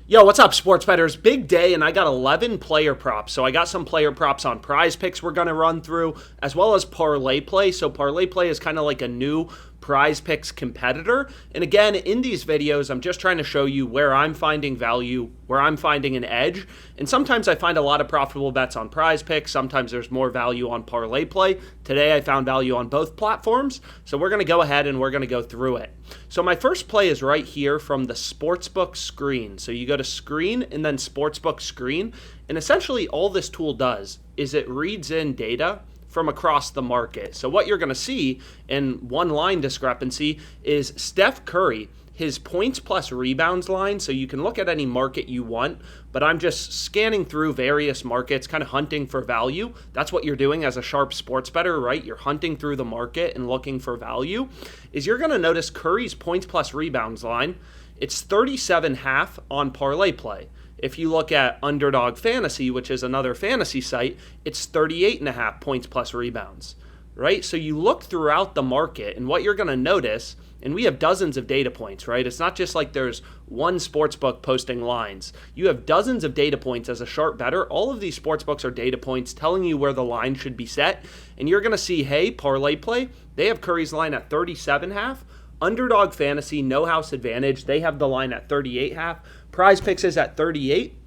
Yo, what's up, sports bettors? Big day, and I got 11 player props. So I got some player props on PrizePicks we're going to run through, as well as Parlay Play. So Parlay Play is kind of like a new PrizePicks competitor. And again, in these videos, I'm just trying to show you where I'm finding value, where I'm finding an edge. And sometimes I find a lot of profitable bets on PrizePicks. Sometimes there's more value on Parlay Play. Today, I found value on both platforms. So we're going to go ahead and we're going to go through it. So my first play is right here from the Sportsbook screen. So you go to screen and then Sportsbook screen. And essentially all this tool does is it reads in data from across the market. So what you're going to see in one line discrepancy is Steph Curry, his points plus rebounds line. So you can look at any market you want, but I'm just scanning through various markets, kind of hunting for value. That's what you're doing as a sharp sports bettor, right? You're hunting through the market and looking for value. Is you're going to notice Curry's points plus rebounds line, it's 37.5 on Parlay Play. If you look at Underdog Fantasy, which is another fantasy site, it's 38.5 points plus rebounds, right? So you look throughout the market, and what you're going to notice, and we have dozens of data points, right? It's not just like there's one sportsbook posting lines. You have dozens of data points as a sharp bettor. All of these sportsbooks are data points telling you where the line should be set, and you're going to see, hey, Parlay Play, they have Curry's line at 37.5. Underdog Fantasy, No House Advantage, they have the line at 38.5. PrizePicks is at 38.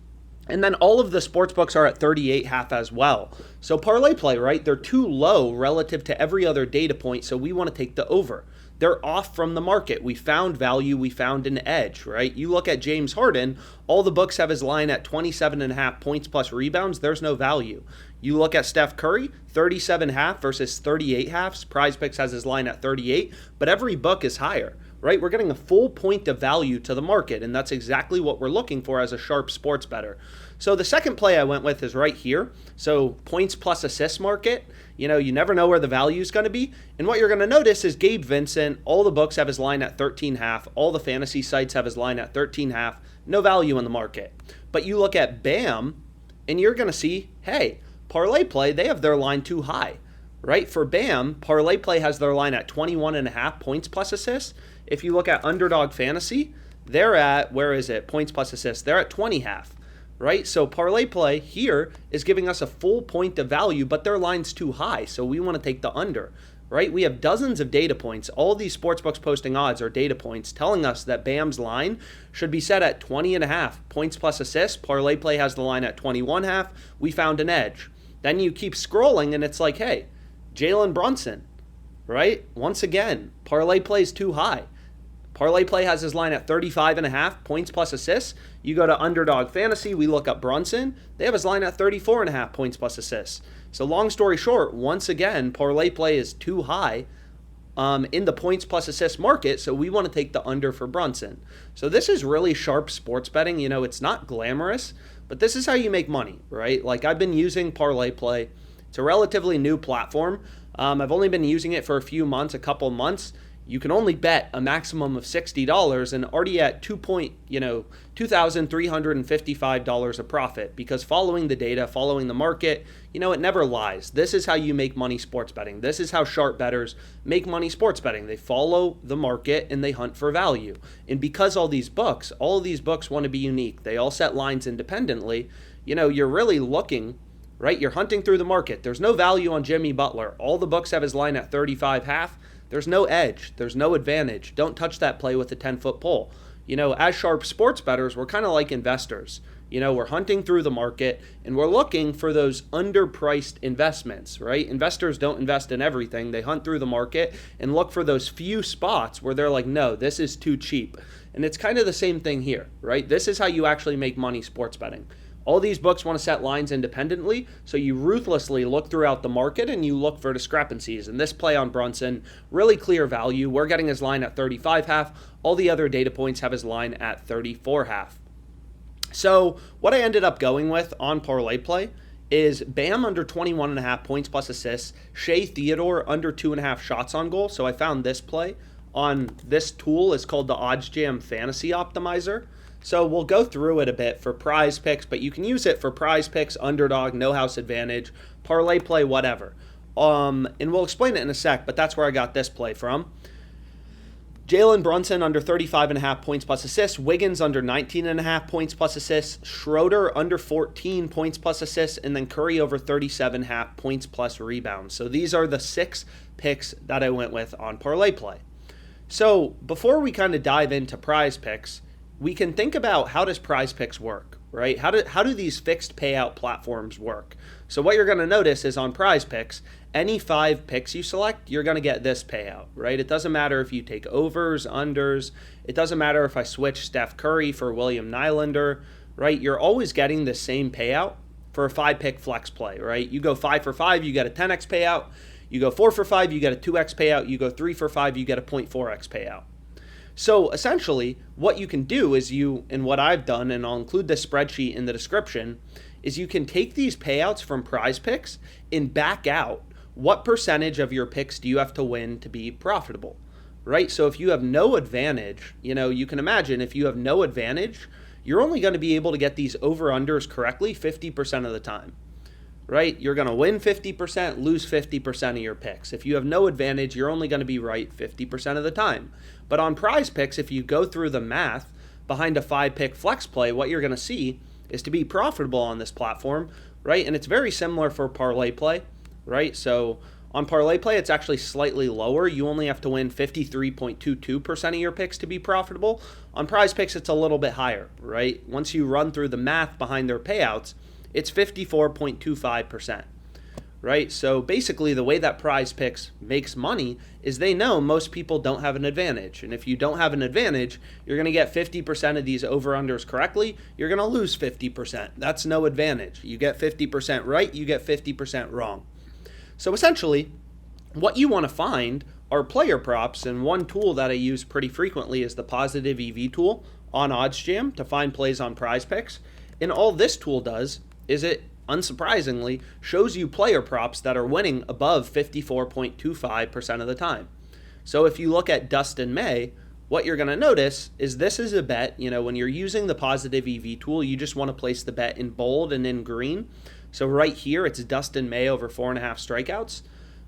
And then all of the sports books are at 38.5 as well. So Parlay Play, right? They're too low relative to every other data point, so we want to take the over. They're off from the market. We found value. We found an edge, right? You look at James Harden, all the books have his line at 27.5 points plus rebounds. There's no value. You look at Steph Curry, 37.5 versus 38.5. PrizePicks has his line at 38, but every book is higher, right? We're getting a full point of value to the market, and that's exactly what we're looking for as a sharp sports bettor. So the second play I went with is right here. So points plus assists market. You know, you never know where the value is going to be. And what you're going to notice is Gabe Vincent, all the books have his line at 13.5. All the fantasy sites have his line at 13.5. No value in the market. But you look at BAM, and you're going to see, hey, Parlay Play, they have their line too high, right? For BAM, Parlay Play has their line at 21.5 points plus assists. If you look at Underdog Fantasy, they're at, where is it? Points plus assists. They're at 20.5. Right? So Parlay Play here is giving us a full point of value, but their line's too high, so we want to take the under, right? We have dozens of data points. All these sportsbooks posting odds are data points telling us that BAM's line should be set at 20.5 points plus assists. Parlay Play has the line at 21.5. We found an edge. Then you keep scrolling, and it's like, hey, Jalen Brunson, right? Once again, Parlay Play's too high. Parlay Play has his line at 35.5 points plus assists. You go to Underdog Fantasy, we look up Brunson. They have his line at 34.5 points plus assists. So long story short, once again, Parlay Play is too high in the points plus assist market, so we want to take the under for Brunson. So this is really sharp sports betting. You know, it's not glamorous, but this is how you make money, right? Like I've been using Parlay Play. It's a relatively new platform. I've only been using it for a few months, a couple months. You can only bet a maximum of $60 and already at $2,355 of profit, because following the data, following the market, it never lies. This is how you make money sports betting. This is how sharp bettors make money sports betting. They follow the market and they hunt for value. And because all of these books want to be unique. They all set lines independently. You're really looking, right? You're hunting through the market. There's no value on Jimmy Butler. All the books have his line at 35.5. There's no edge. There's no advantage. Don't touch that play with a 10-foot pole. As sharp sports bettors, we're kind of like investors. We're hunting through the market, and we're looking for those underpriced investments, right? Investors don't invest in everything. They hunt through the market and look for those few spots where they're like, no, this is too cheap. And it's kind of the same thing here, right? This is how you actually make money sports betting. All these books want to set lines independently, so you ruthlessly look throughout the market and you look for discrepancies. And this play on Brunson, really clear value. We're getting his line at 35.5. All the other data points have his line at 34.5. So what I ended up going with on Parlay Play is BAM under 21.5 points plus assists, Shea Theodore under 2.5 shots on goal. So I found this play on this tool. It's called the OddsGM Fantasy Optimizer. So we'll go through it a bit for PrizePicks, but you can use it for PrizePicks, Underdog, No House Advantage, Parlay Play, whatever. And we'll explain it in a sec, but that's where I got this play from. Jalen Brunson under 35.5 points plus assists. Wiggins under 19.5 points plus assists. Schroeder under 14 points plus assists. And then Curry over 37.5 points plus rebounds. So these are the 6 picks that I went with on Parlay Play. So before we kind of dive into PrizePicks, we can think about how does PrizePicks work, right? How do these fixed payout platforms work? So what you're going to notice is on PrizePicks, any 5 picks you select, you're going to get this payout, right? It doesn't matter if you take overs, unders. It doesn't matter if I switch Steph Curry for William Nylander, right? You're always getting the same payout for a 5-pick flex play, right? You go 5 for 5, you get a 10x payout. You go 4 for 5, you get a 2x payout. You go 3 for 5, you get a 0.4x payout. So essentially, what you can do is and what I've done, and I'll include this spreadsheet in the description, is you can take these payouts from PrizePicks and back out what percentage of your picks do you have to win to be profitable, right? So if you have no advantage, you can imagine if you have no advantage, you're only going to be able to get these over-unders correctly 50% of the time, right? You're going to win 50%, lose 50% of your picks. If you have no advantage, you're only going to be right 50% of the time. But on PrizePicks, if you go through the math behind a 5-pick flex play, what you're going to see is to be profitable on this platform, right? And it's very similar for Parlay Play, right? So on Parlay Play, it's actually slightly lower. You only have to win 53.22% of your picks to be profitable. On PrizePicks, it's a little bit higher, right? Once you run through the math behind their payouts, it's 54.25%, right? So basically, the way that PrizePicks makes money is they know most people don't have an advantage. And if you don't have an advantage, you're going to get 50% of these over-unders correctly. You're going to lose 50%. That's no advantage. You get 50% right, you get 50% wrong. So essentially, what you want to find are player props, and one tool that I use pretty frequently is the positive EV tool on OddsGM to find plays on PrizePicks. And all this tool does is it, unsurprisingly, shows you player props that are winning above 54.25% of the time. So if you look at Dustin May, what you're going to notice is this is a bet, when you're using the positive EV tool, you just want to place the bet in bold and in green. So right here, it's Dustin May over 4.5 strikeouts,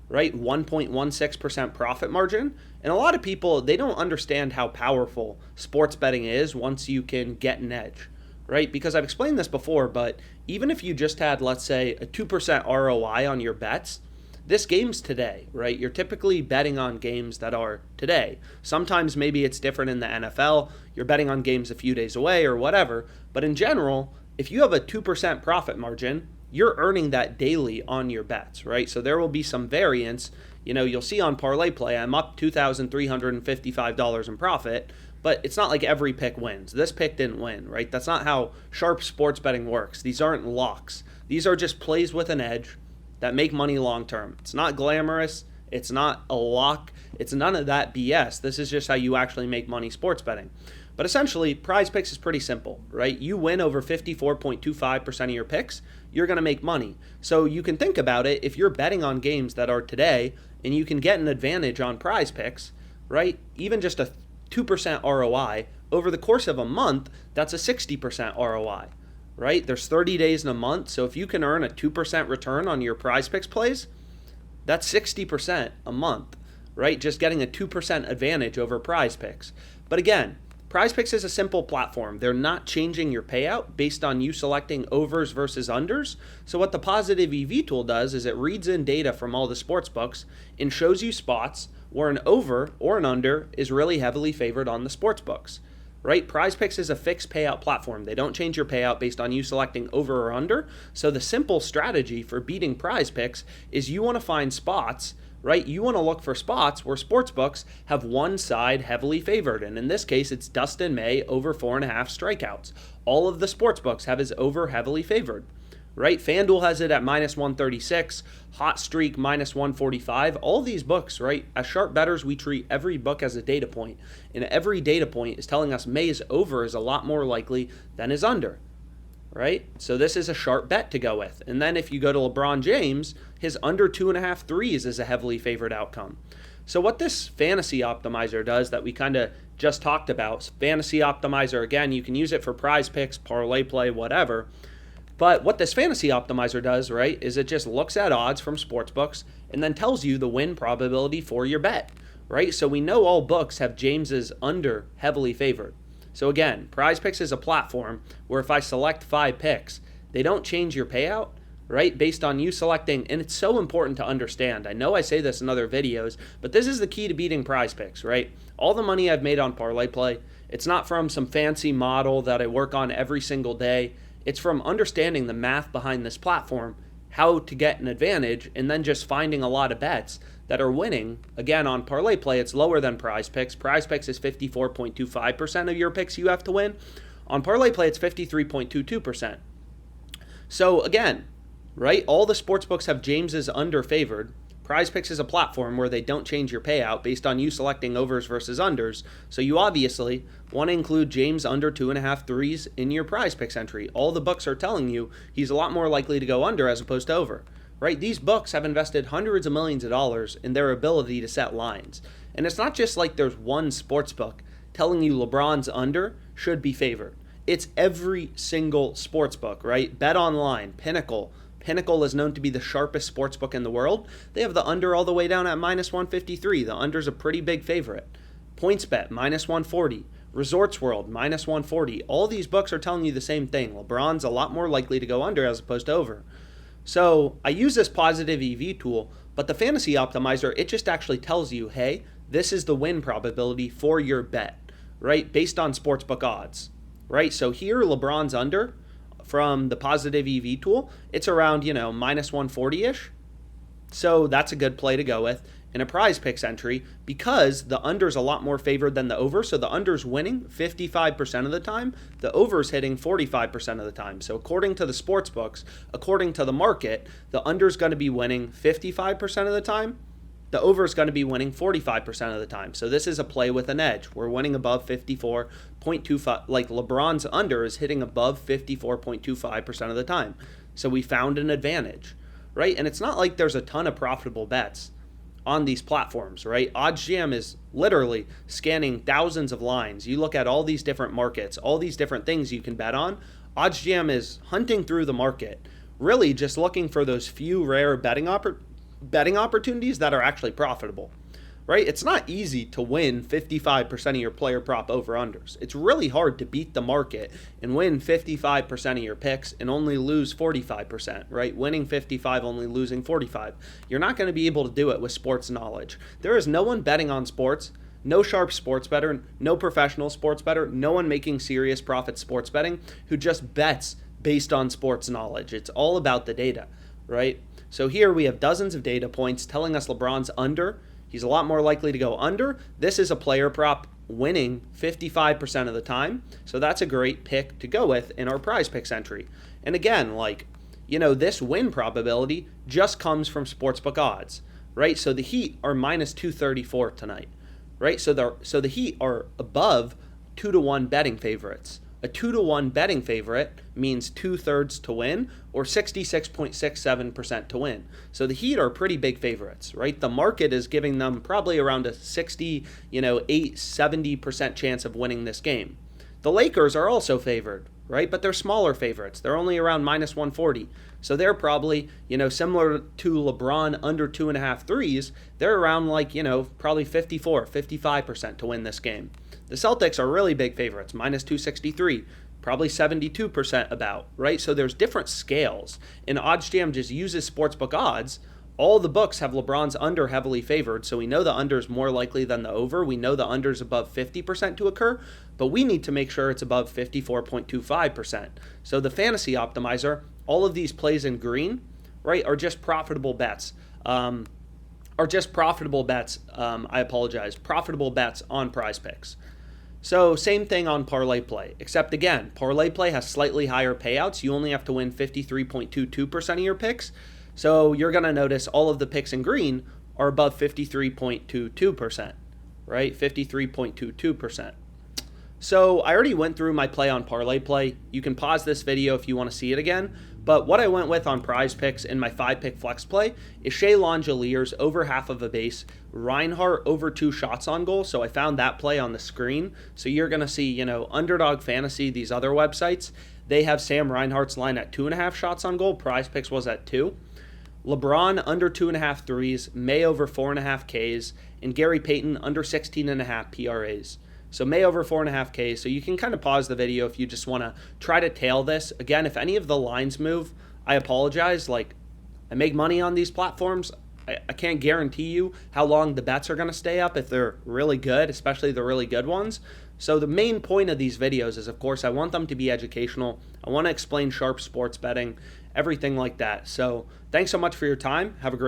right? 1.16% profit margin. And a lot of people, they don't understand how powerful sports betting is once you can get an edge, right? Because I've explained this before, but even if you just had, let's say, a 2% ROI on your bets, this game's today, right? You're typically betting on games that are today. Sometimes maybe it's different in the NFL. You're betting on games a few days away or whatever. But in general, if you have a 2% profit margin, you're earning that daily on your bets, right? So there will be some variance. You'll see on Parlay Play, I'm up $2,355 in profit, but it's not like every pick wins. This pick didn't win, right? That's not how sharp sports betting works. These aren't locks. These are just plays with an edge that make money long term. It's not glamorous. It's not a lock. It's none of that BS. This is just how you actually make money sports betting. But essentially, PrizePicks is pretty simple, right? You win over 54.25% of your picks, you're going to make money. So you can think about it, if you're betting on games that are today and you can get an advantage on PrizePicks, right? Even just a 2% ROI, over the course of a month, that's a 60% ROI, right? There's 30 days in a month, so if you can earn a 2% return on your PrizePicks plays, that's 60% a month, right? Just getting a 2% advantage over PrizePicks. But again, PrizePicks is a simple platform. They're not changing your payout based on you selecting overs versus unders. So what the positive EV tool does is it reads in data from all the sports books and shows you spots where an over or an under is really heavily favored on the sports books, right? PrizePicks is a fixed payout platform. They don't change your payout based on you selecting over or under. So the simple strategy for beating PrizePicks is you want to find spots, right? You want to look for spots where sportsbooks have one side heavily favored. And in this case, it's Dustin May over 4.5 strikeouts. All of the sportsbooks have his over heavily favored, right? FanDuel has it at minus 136, Hot Streak minus 145. All these books, right? As sharp bettors, we treat every book as a data point. And every data point is telling us May's over is a lot more likely than his under, right? So this is a sharp bet to go with. And then if you go to LeBron James, his under 2.5 threes is a heavily favored outcome. So what this fantasy optimizer does that we kind of just talked about, fantasy optimizer, again, you can use it for PrizePicks, Parlay Play, whatever. But what this fantasy optimizer does, right, is it just looks at odds from sportsbooks and then tells you the win probability for your bet, right? So we know all books have James's under heavily favored. So again, PrizePicks is a platform where if I select 5 picks, they don't change your payout, right, based on you selecting, and it's so important to understand. I know I say this in other videos, but this is the key to beating PrizePicks, right? All the money I've made on Parlay Play, it's not from some fancy model that I work on every single day. It's from understanding the math behind this platform, how to get an advantage, and then just finding a lot of bets that are winning. Again, on Parlay Play, it's lower than PrizePicks. PrizePicks is 54.25% of your picks you have to win. On Parlay Play, it's 53.22%. So again, right, all the sports books have James's under favored. PrizePicks is a platform where they don't change your payout based on you selecting overs versus unders. So you obviously want to include James under 2.5 threes in your PrizePicks entry. All the books are telling you he's a lot more likely to go under as opposed to over. Right? These books have invested hundreds of millions of dollars in their ability to set lines. And it's not just like there's one sports book telling you LeBron's under should be favored. It's every single sports book, right? Bet Online, Pinnacle. Pinnacle is known to be the sharpest sports book in the world. They have the under all the way down at minus 153. The under's a pretty big favorite. PointsBet, minus 140. Resorts World, minus 140. All these books are telling you the same thing. LeBron's a lot more likely to go under as opposed to over. So I use this positive EV tool, but the fantasy optimizer, it just actually tells you, hey, this is the win probability for your bet, right? Based on sportsbook odds, right? So here, LeBron's under from the positive EV tool, it's around, minus 140-ish. So that's a good play to go with in a PrizePicks entry because the under's a lot more favored than the over. So the under's winning 55% of the time. The over's hitting 45% of the time. So according to the sports books, according to the market, the under's going to be winning 55% of the time. The over is going to be winning 45% of the time. So this is a play with an edge. We're winning above 54.25. Like LeBron's under is hitting above 54.25% of the time. So we found an advantage, right? And it's not like there's a ton of profitable bets on these platforms, right? OddsGM is literally scanning thousands of lines. You look at all these different markets, all these different things you can bet on. OddsGM is hunting through the market, really just looking for those few rare betting opportunities that are actually profitable, right? It's not easy to win 55% of your player prop over-unders. It's really hard to beat the market and win 55% of your picks and only lose 45%, right? Winning 55, only losing 45. You're not going to be able to do it with sports knowledge. There is no one betting on sports, no sharp sports bettor, no professional sports bettor, no one making serious profit sports betting who just bets based on sports knowledge. It's all about the data, right? So here we have dozens of data points telling us LeBron's under. He's a lot more likely to go under. This is a player prop winning 55% of the time. So that's a great pick to go with in our PrizePicks entry. And again, this win probability just comes from sportsbook odds, right? So the Heat are minus 234 tonight, right? So the Heat are above 2-1 betting favorites. A 2-1 betting favorite means 2/3 to win or 66.67% to win. So the Heat are pretty big favorites, right? The market is giving them probably around a 70% chance of winning this game. The Lakers are also favored, right? But they're smaller favorites. They're only around minus 140. So they're probably, similar to LeBron under 2.5 threes, they're around probably 55% to win this game. The Celtics are really big favorites, minus 263, probably 72% about, right? So there's different scales. And OddsGM just uses sportsbook odds. All the books have LeBron's under heavily favored, so we know the under is more likely than the over. We know the under is above 50% to occur, but we need to make sure it's above 54.25%. So the fantasy optimizer, all of these plays in green, right, are just profitable bets. Profitable bets on PrizePicks. So same thing on Parlay Play, except again, Parlay Play has slightly higher payouts. You only have to win 53.22% of your picks. So you're going to notice all of the picks in green are above 53.22%, right? 53.22%. So I already went through my play on Parlay Play. You can pause this video if you want to see it again. But what I went with on PrizePicks in my 5-pick flex play is Shea Langeliers over half of a base, Reinhart over 2 shots on goal. So I found that play on the screen. So you're going to see, Underdog Fantasy, these other websites, they have Sam Reinhart's line at 2.5 shots on goal. PrizePicks was at 2. LeBron under 2.5 threes, May over 4.5 Ks, and Gary Payton under 16.5 PRAs. So May over 4.5 Ks. So you can kind of pause the video if you just want to try to tail this. Again, if any of the lines move, I apologize. Like, I make money on these platforms. I can't guarantee you how long the bets are going to stay up if they're really good, especially the really good ones. So the main point of these videos is, of course, I want them to be educational. I want to explain sharp sports betting, everything like that. So thanks so much for your time. Have a great